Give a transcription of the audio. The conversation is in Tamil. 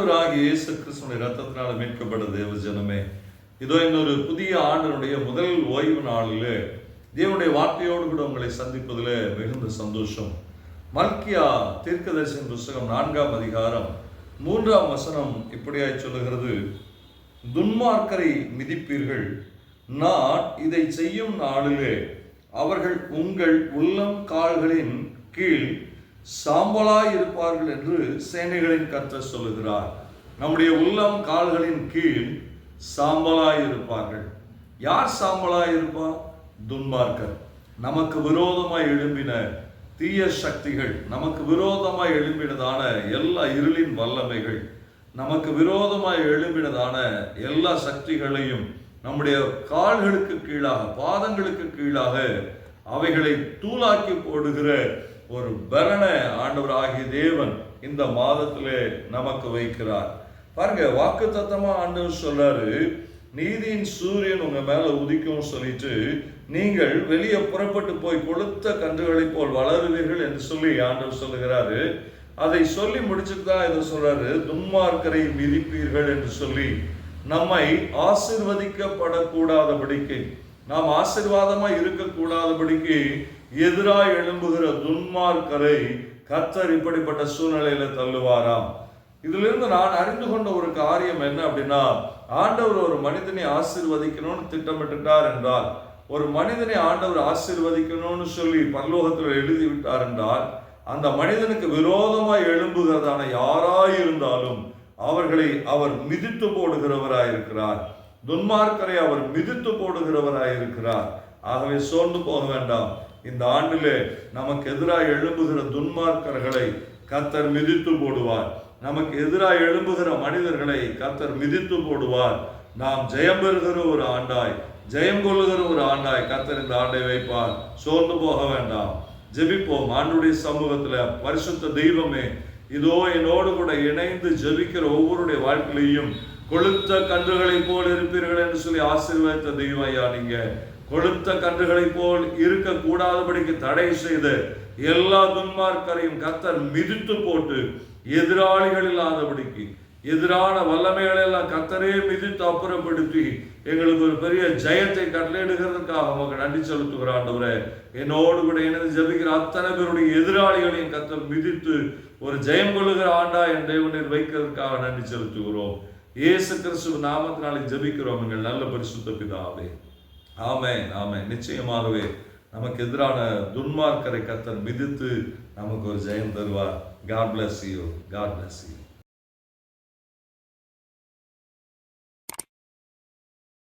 ஆண்டவராகிய இயேசு கிறிஸ்துவின் இரத்தத்தினால் மீட்கப்பட்ட தேவ ஜனமே, இதோ இன்னொரு புதிய ஆண்டினுடைய முதல் ஓய்வு நாளிலே தேவனுடைய வார்த்தையோடு கூட உங்களை சந்திப்பதில் மிகுந்த சந்தோஷம். மல்கியா தீர்க்கதரிசியின் புஸ்தகம் 4ஆம் அதிகாரம் 3ஆம் வசனம் இப்படியாய் சொல்லுகிறது: துன்மார்க்கரை மிதிப்பீர்கள், நான் இதை செய்யும் நாளிலே அவர்கள் உங்கள் உள்ளம் கால்களின் கீழ் சாம்பலாய் இருப்பார்கள் என்று சேனைகளின் கர்த்தர் சொல்லுகிறார். நம்முடைய உள்ளம் கால்களின் கீழ் சாம்பலாய் இருப்பார்கள். யார் சாம்பலாய் இருப்பார்? துன்மார்க்கர். நமக்கு விரோதமாய் எழும்பின தீய சக்திகள், நமக்கு விரோதமாய் எழும்பினதான எல்லா இருளின் வல்லமைகள், நமக்கு விரோதமாய் எழும்பினதான எல்லா சக்திகளையும் நம்முடைய கால்களுக்கு கீழாக, பாதங்களுக்கு கீழாக அவைகளை தூளாக்கி போடுகிற ஒரு பரண ஆண்டவராகிய தேவன் இந்த மாதத்திலே நமக்கு வைக்கிறார். பாருங்க, வாக்கு தத்தமா ஆண்டவர் சொல்றாரு, நீதியின் சூரியன் உங்க மேல உதிக்கும் சொல்லிட்டு நீங்கள் வெளியே புறப்பட்டு போய் கொளுத்த கன்றுகளை போல் வளருவீர்கள் என்று சொல்லி ஆண்டவர் சொல்லுகிறாரு. அதை சொல்லி முடிச்சுட்டு தான் இதை சொல்றாரு, துன்மார்க்கரை மிதிப்பீர்கள் என்று சொல்லி நம்மை ஆசீர்வதிக்கப்படக்கூடாதபடிக்கு, நாம் ஆசீர்வாதமா இருக்கக்கூடாதபடிக்கு எதிராக எழும்புகிற துன்மார்க்கரை கர்த்தர் இப்படிப்பட்ட சூழ்நிலையில தள்ளுவாராம். இதிலிருந்து நான் அறிந்து கொண்ட ஒரு காரியம் என்ன அப்படின்னா, ஆண்டவர் ஒரு மனிதனை ஆசீர்வதிக்கணும்னு திட்டமிட்டுட்டார் என்றால், ஒரு மனிதனை ஆண்டவர் ஆசீர்வதிக்கணும்னு சொல்லி பரலோகத்தில் எழுதி விட்டார் என்றால், அந்த மனிதனுக்கு விரோதமாய் எழும்புகிறதான யாராயிருந்தாலும் அவர்களை அவர் மிதித்து போடுகிறவராயிருக்கிறார். துன்மார்க்கரை அவர் மிதித்து போடுகிறவராயிருக்கிறார். ஆகவே சோர்ந்து போக வேண்டாம். இந்த ஆண்டிலே நமக்கு எதிராக எழும்புகிற துன்மார்க்கர்களை கர்த்தர் மிதித்து போடுவார். நமக்கு எதிராக எழும்புகிற மனிதர்களை கர்த்தர் மிதித்து போடுவார். நாம் ஜெயம் பெறுகிற ஒரு ஆண்டாய், ஜெயம் கொள்ளுகிற ஒரு ஆண்டாய் கர்த்தர் இந்த ஆண்டை வைப்பார். சோர்ந்து போக வேண்டாம். ஜெபிப்போம். ஆண்டுடைய சமூகத்துல பரிசுத்த தெய்வமே, இதோ என்னோடு கூட இணைந்து ஜெபிக்கிற ஒவ்வொருடைய வாழ்க்கையிலையும் கொளுத்த கன்றுகளை போல் இருப்பீர்கள் என்று சொல்லி ஆசீர்வதித்த தெய்வம் ஐயா, நீங்க கொளுத்த கன்றுகளை போல் இருக்க கூடாதபடிக்கு தடை செய்த எல்லா துன்மார்க்கரையும் கர்த்தர் மிதித்து போட்டு, எதிராளிகள் இல்லாதபடிக்கு எதிரான வல்லமைகளை எல்லாம் கர்த்தரே மிதித்து அப்புறப்படுத்தி எங்களுக்கு ஒரு பெரிய ஜெயத்தை கட்டளையிடுகிறதுக்காக நமக்கு நன்றி செலுத்துகிற ஆண்டவரே, என்னோடு கூட இணைந்து ஜெபிக்கிற அத்தனை பேருடைய எதிராளிகளையும் கர்த்தர் மிதித்து ஒரு ஜெயம் கொள்ளுகிற ஆண்டா என் தேவனில் வைக்கிறதுக்காக நன்றி செலுத்துகிறோம். இயேசு கிறிஸ்துவ நாமத்தினாலே ஜெபிக்கிறோம் எங்கள் நல்ல பரிசுத்த பிதாவே. ஆமென், ஆமென். நிச்சயமாகவே நமக்கு எதிரான துன்மார்க்கரை கர்த்தர் மிதித்து நமக்கு ஒரு ஜெயம் தருவார். God bless you. God bless you.